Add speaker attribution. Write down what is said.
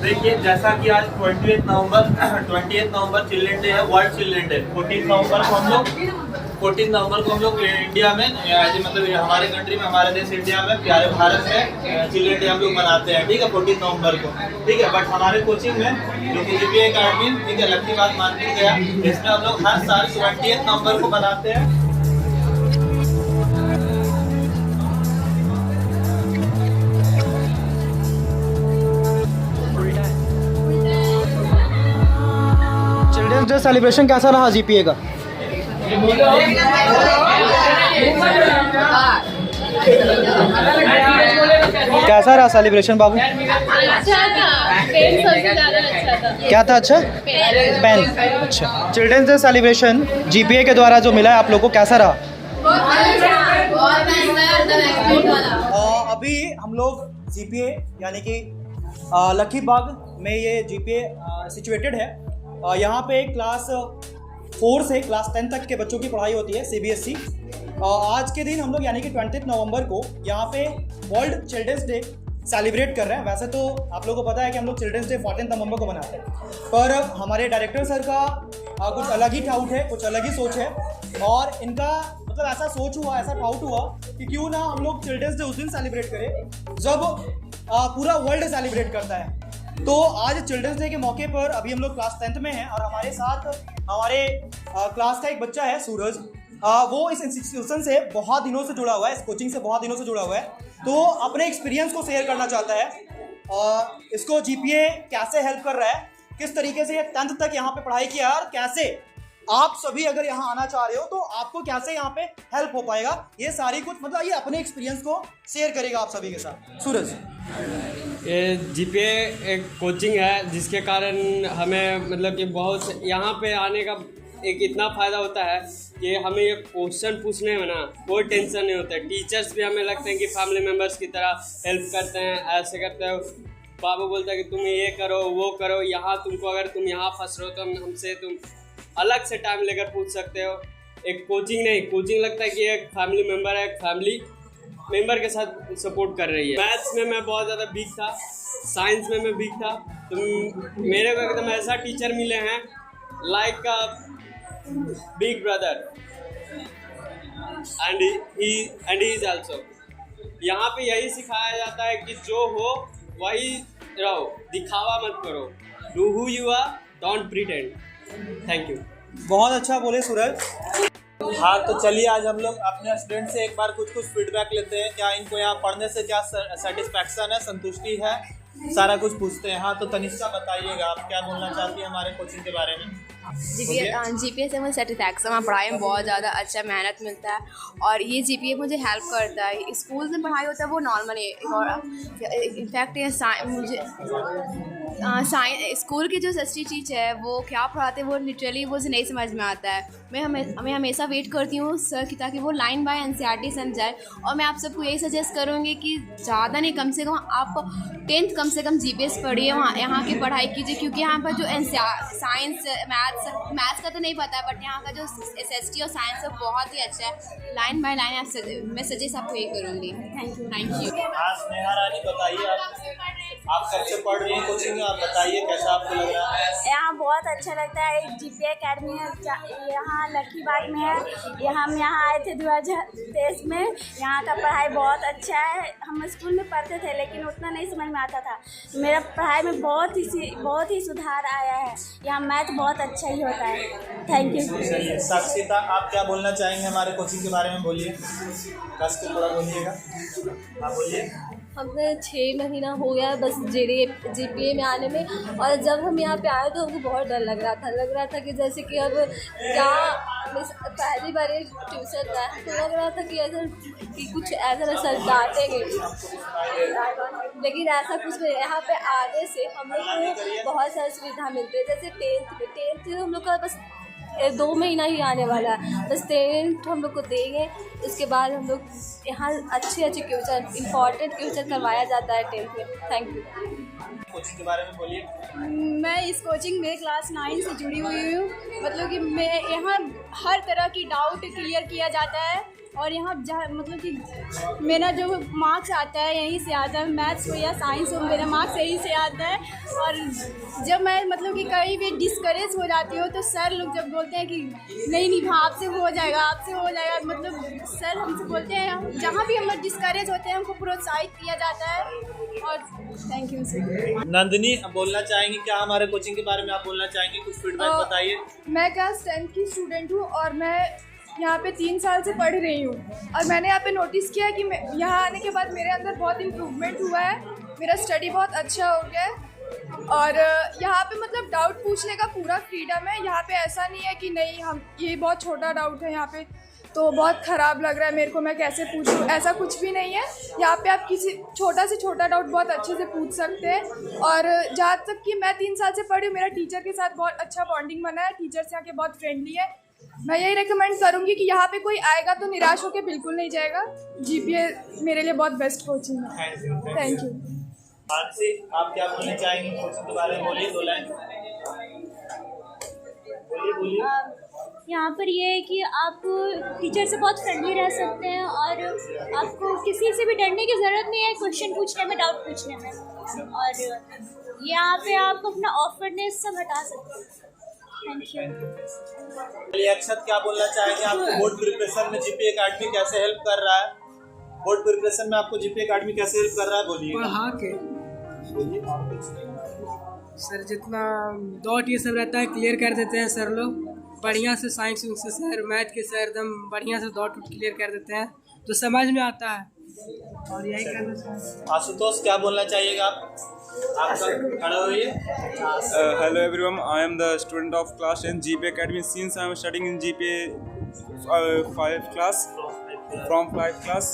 Speaker 1: देखिए जैसा कि आज 28 नवंबर चिल्ड्रन डे है, वर्ल्ड चिल्ड्रन डे। 14 नवंबर को हम लोग इंडिया में मतलब हमारे कंट्री में, हमारे देश इंडिया में, प्यारे भारत में चिल्ड्रन डे हम लोग मनाते हैं, ठीक है, 14 नवंबर को, ठीक है। बट हमारे कोचिंग में जो कि जीपीए अकेडमी, ठीक है, लक्की बाग मार्केट गया, इसमें हम लोग हर साल 28 नवंबर को मनाते हैं।
Speaker 2: चिल्ड्रंस डे सेलिब्रेशन कैसा रहा जीपीए का? कैसा रहा सेलिब्रेशन बाबू?
Speaker 3: अच्छा था, पेन सबसे ज़्यादा अच्छा था।
Speaker 2: क्या था अच्छा? पेन। अच्छा, चिल्ड्रंस डे सेलिब्रेशन जीपीए के द्वारा जो मिला है आप लोग को, कैसा रहा? अभी हम लोग जीपीए यानी कि लक्की बाग में ये जीपीए सिचुएटेड है। यहाँ पे क्लास 4 से क्लास 10 तक के बच्चों की पढ़ाई होती है, सीबीएसई। आज के दिन हम लोग यानी कि 20 नवंबर को यहाँ पे वर्ल्ड चिल्ड्रंस डे सेलिब्रेट कर रहे हैं। वैसे तो आप लोगों को पता है कि हम लोग चिल्ड्रंस डे 14 नवंबर को मनाते हैं, पर हमारे डायरेक्टर सर का कुछ अलग ही डाउट है, कुछ अलग ही सोच है, और इनका मतलब ऐसा सोच हुआ, ऐसा डाउट हुआ कि क्यों ना हम लोग चिल्ड्रंस डे उस दिन सेलिब्रेट करें जब पूरा वर्ल्ड सेलिब्रेट करता है। तो आज चिल्ड्रंस डे के मौके पर अभी हम लोग क्लास 10th में हैं और हमारे साथ हमारे क्लास का एक बच्चा है, सूरज। वो इस इंस्टीट्यूशन से बहुत दिनों से जुड़ा हुआ है, इस कोचिंग से बहुत दिनों से जुड़ा हुआ है, तो अपने एक्सपीरियंस को शेयर करना चाहता है। इसको जीपीए कैसे हेल्प कर रहा है, किस तरीके से ये 10th तक यहाँ पे पढ़ाई किया और कैसे आप सभी अगर यहाँ आना चाह रहे हो तो आपको कैसे यहाँ पे हेल्प हो पाएगा, ये सारी कुछ मतलब ये अपने एक्सपीरियंस को शेयर करेगा आप सभी के साथ। सूरज,
Speaker 4: ये जीपीए एक कोचिंग है जिसके कारण हमें मतलब कि बहुत यहाँ पे आने का एक इतना फ़ायदा होता है कि हमें ये क्वेश्चन पूछने में ना कोई टेंशन नहीं होता है। टीचर्स भी हमें लगते हैं कि फैमिली मेम्बर्स की तरह हेल्प करते हैं, ऐसे करते हो। बाबू बोलता है कि तुम ये करो वो करो, यहाँ तुमको अगर तुम यहाँ फंस रहे हो तो हमसे तुम अलग से टाइम लेकर पूछ सकते हो। एक कोचिंग नहीं, कोचिंग लगता है कि एक फैमिली मेम्बर है, एक फैमिली मेंबर के साथ सपोर्ट कर रही है। मैथ्स में मैं बहुत ज़्यादा वीक था, साइंस में मैं वीक था, तो मेरे को एकदम ऐसा टीचर मिले हैं like a big brother and he is also. यहाँ पे यही सिखाया जाता है कि जो हो वही रहो, दिखावा मत करो, do who you are, don't pretend. Thank you.
Speaker 2: बहुत अच्छा बोले सूरज।
Speaker 1: हाँ, तो चलिए आज हम लोग अपने स्टूडेंट से एक बार कुछ फीडबैक लेते हैं। क्या इनको यहाँ पढ़ने से क्या सेटिस्फैक्शन है, संतुष्टि है, सारा कुछ पूछते हैं। हाँ, तो तनिष्का बताइएगा, आप क्या बोलना चाहती हैं हमारे कोचिंग के बारे में?
Speaker 3: जीपीए से मुझे सेटिस्फैक्शन है, पढ़ाई में बहुत ज़्यादा अच्छा मेहनत मिलता है और ये जीपीए मुझे हेल्प करता है। स्कूल में पढ़ाई होता है वो नॉर्मल है, और इनफैक्ट मुझे स्कूल की जो हिस्ट्री टीचर है वो क्या पढ़ाते हैं वो लिटरली वो नहीं समझ में आता है। मैं हमेशा वेट करती हूँ सर की, ताकि वो लाइन बाय एनसीईआरटी समझाए। और मैं आप सबको यही सजेस्ट करूँगी कि ज़्यादा नहीं, कम से कम आप 10th कम से कम जीपीएस पढ़िए, वहाँ यहाँ की पढ़ाई कीजिए, क्योंकि यहाँ पर जो साइंस मैथ्स का तो नहीं पता है, बट यहाँ का जो एसएसटी और साइंस है बहुत ही अच्छा है। लाइन बाय लाइन मैं सजेस्ट आपको ये करूँगी। Thank you.
Speaker 1: हाँ, स्नेहा रानी बताइए, आप कब से पढ़ रही हैं कोचिंग, आप बताइए कैसा आपको लग रहा है?
Speaker 5: यहाँ बहुत अच्छा लगता है। एक जीपीए अकेडमी है, यहाँ लक्की बाग में है। हम यहाँ आए थे 2023 में। यहाँ का पढ़ाई बहुत अच्छा है। हम स्कूल में पढ़ते थे लेकिन उतना नहीं समझ में आता था। मेरा पढ़ाई में बहुत ही सुधार आया है। यहाँ मैथ बहुत अच्छा ही होता है। Thank you.
Speaker 1: साक्षिता, आप क्या बोलना चाहेंगे हमारे कोचिंग के बारे में? बोलिए, कस के थोड़ा बोलिएगा। हाँ बोलिए।
Speaker 6: हमें 6 महीना हो गया बस जीपीए में आने में, और जब हम यहाँ पे आए तो हमको बहुत डर लग रहा था कि जैसे कि अब क्या पहली बार ट्यूशन था, तो लग रहा था कि ऐसा कि कुछ ऐसा सर डांटेंगे, लेकिन ऐसा कुछ नहीं। यहाँ पे आने से हम लोग को बहुत सारी सुविधा मिलती है। जैसे 10th हम लोग का बस 2 महीना ही आने वाला है, बस 10th हम लोग को देंगे। उसके बाद हम लोग यहाँ अच्छे क्वेश्चन, इम्पॉर्टेंट क्वेश्चन करवाया जाता है 10th में। Thank you.
Speaker 1: कोचिंग के बारे में बोलिए।
Speaker 7: मैं इस कोचिंग में क्लास 9 से जुड़ी हुई हूँ। मतलब कि मैं यहाँ हर तरह की डाउट क्लियर किया जाता है और यहाँ मतलब कि मेरा जो मार्क्स आता है यहीं से आता है, मैथ्स हो या साइंस हो मेरा मार्क्स यहीं से आता है। और जब मैं मतलब कि कहीं भी डिस्करेज हो जाती हूँ तो सर लोग जब बोलते हैं कि नहीं आपसे हो जाएगा, आपसे हो जाएगा, मतलब सर हमसे बोलते हैं, जहाँ भी हम डिस्करेज होते हैं हमको प्रोत्साहित किया जाता है। और थैंक यू सर।
Speaker 1: नंदिनी बोलना चाहेंगी क्या हमारे कोचिंग के बारे में? आप बोलना चाहेंगी, कुछ फीडबैक बताइए।
Speaker 8: मैं क्लास 10 की स्टूडेंट हूँ और मैं यहाँ पे 3 साल से पढ़ रही हूँ और मैंने यहाँ पे नोटिस किया कि यहाँ आने के बाद मेरे अंदर बहुत इम्प्रूवमेंट हुआ है, मेरा स्टडी बहुत अच्छा हो गया है। और यहाँ पे मतलब डाउट पूछने का पूरा फ्रीडम है। यहाँ पे ऐसा नहीं है कि नहीं हम ये बहुत छोटा डाउट है यहाँ पे तो बहुत ख़राब लग रहा है मेरे को, मैं कैसे पूछूं, ऐसा कुछ भी नहीं है। यहाँ पे आप किसी छोटा से छोटा डाउट बहुत अच्छे से पूछ सकते हैं। और जहाँ तक कि मैं 3 साल से पढ़ी हूँ, मेरा टीचर के साथ बहुत अच्छा बॉन्डिंग बना है, टीचर्स यहाँ के बहुत फ्रेंडली है। मैं यही रिकमेंड करूँगी कि यहाँ पे कोई आएगा तो निराश होकर बिल्कुल नहीं जाएगा। GPA मेरे लिए बहुत बेस्ट कोचिंग है। Thank you.
Speaker 1: मानसी, आप क्या बोलना चाहेंगे कोचिंग के बारे में? बोलिए 2 लाइन। बोलिए।
Speaker 5: यहाँ पर ये है कि आप टीचर से बहुत फ्रेंडली रह सकते हैं और आपको किसी से भी डरने की ज़रूरत नहीं है क्वेश्चन पूछने में, डाउट पूछने में। और यहाँ पे आप अपना ऑफर्डनेस सब हटा सकते हैं। Thank you.
Speaker 1: अक्षत, क्या बोलना चाहेंगे? आपको बोर्ड प्रिपरेशन में GPA अकेडमी कैसे हेल्प कर रहा है? बोर्ड प्रिपरेशन में आपको GPA अकेडमी कैसे हेल्प कर रहा है? बोलिए।
Speaker 9: पढ़ा के
Speaker 1: बोलिए और कुछ।
Speaker 9: सर जितना डाउट ये सब रहता है क्लियर कर देते हैं सर लोग बढ़िया से। साइंस से सर, मैथ के सर एकदम बढ़िया से डाउट क्लियर कर देते हैं तो समझ में आता है। और यही करना चाहिए।
Speaker 1: आशुतोष, क्या बोलना चाहिएगा आप? खड़ा होइए।
Speaker 10: Hello everyone, I am the student of class 10 GPA Academy. Since I am studying in GPA 5 class, from 5 class,